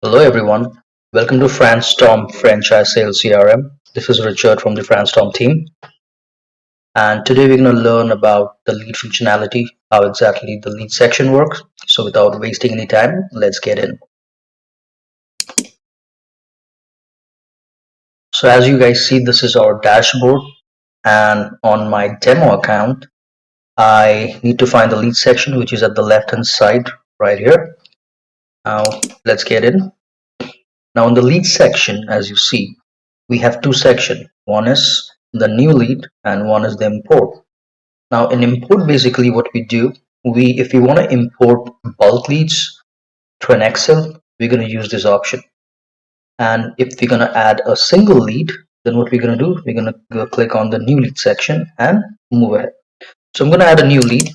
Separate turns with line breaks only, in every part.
Hello everyone, welcome to Franstorm Franchise Sales CRM. This is Richard from the Franstorm team, and today we're going to learn about the lead functionality, how exactly the lead section works. So without wasting any time, let's get in. So as you guys see, this is our dashboard, and on my demo account, I need to find the lead section, which is at the left hand side right here. Now let's get in. Now in the lead section, as you see, we have two sections. One is the new lead and one is the import. Now in import, basically what we do, if we want to import bulk leads to an Excel, we're going to use this option. And if we're going to add a single lead, then what we're going to do, we're going to go click on the new lead section and move ahead. So I'm going to add a new lead.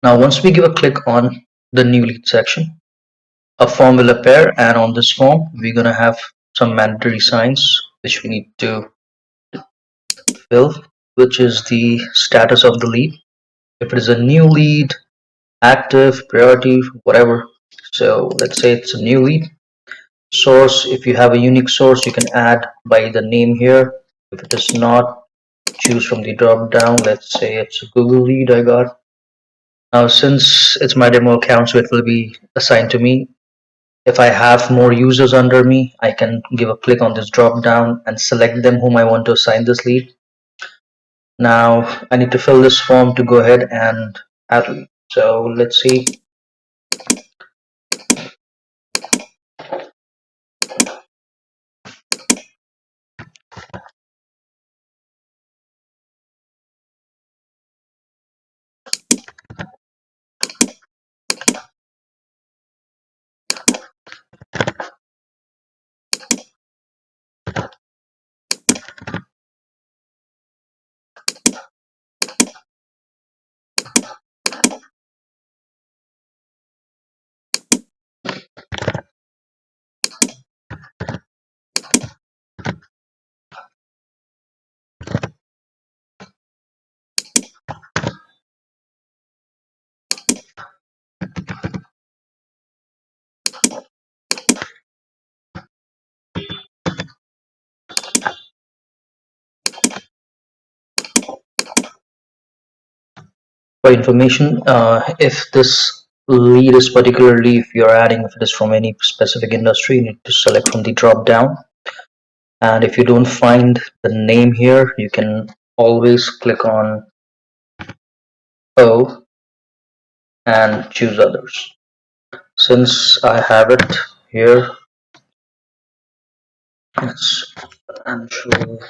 Now once we give a click on the new lead section, a form will appear, and on this form we're going to have some mandatory signs which we need to fill, which is the status of the lead, if it is a new lead, active, priority, whatever. So let's say it's a new lead. Source, if you have a unique source, you can add by the name here. If it is not, choose from the drop down. Let's say it's a Google lead I got. Now since it's my demo account, so it will be assigned to me. If I have more users under me, I can give a click on this drop down and select them whom I want to assign this lead. Now I need to fill this form to go ahead and add lead. So let's see. For information, if this lead is particularly, if you're adding, if it is from any specific industry, you need to select from the drop down. And if you don't find the name here, you can always click on O and choose others. Since I have it here, it's financial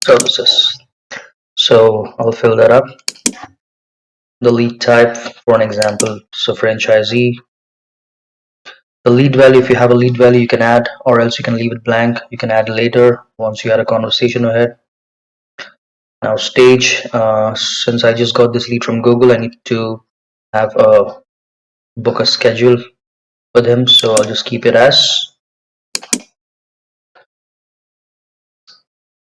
services. So I'll fill that up. The lead type, for an example, so franchisee. The lead value, if you have a lead value, you can add, or else you can leave it blank. You can add later once you had a conversation ahead. Now stage, since I just got this lead from Google, I need to have a book a schedule with him, so I'll just keep it as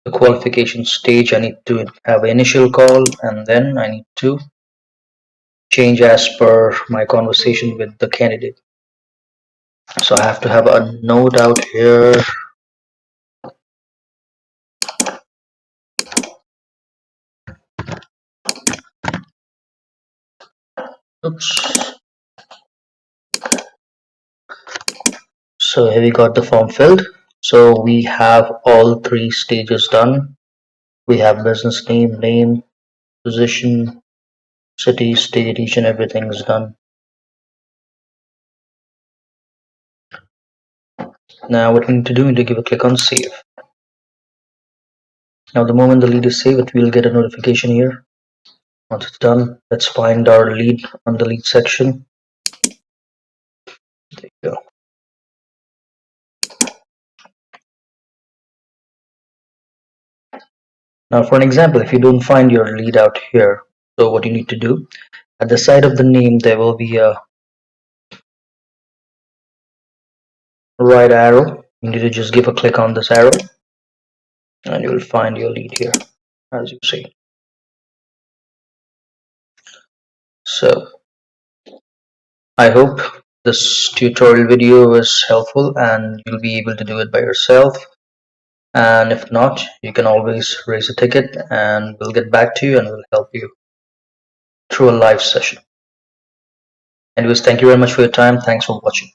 the qualification stage. I need to have an initial call, and then I need to change as per my conversation with the candidate. So I have to have a note out here. Oops. So here we got the form filled. So we have all three stages done. We have business name, position, city, state, each and everything is done. Now what we need to do, we need to give a click on save. Now the moment the lead is saved, we'll get a notification here. Once it's done, let's find our lead on the lead section. There you go. Now for an example, if you don't find your lead out here, so what you need to do, at the side of the name there will be a right arrow. You need to just give a click on this arrow and you will find your lead here, as you see. So I hope this tutorial video is helpful and you'll be able to do it by yourself. And if not, you can always raise a ticket and we'll get back to you and we'll help you through a live session. Anyways, thank you very much for your time. Thanks for watching.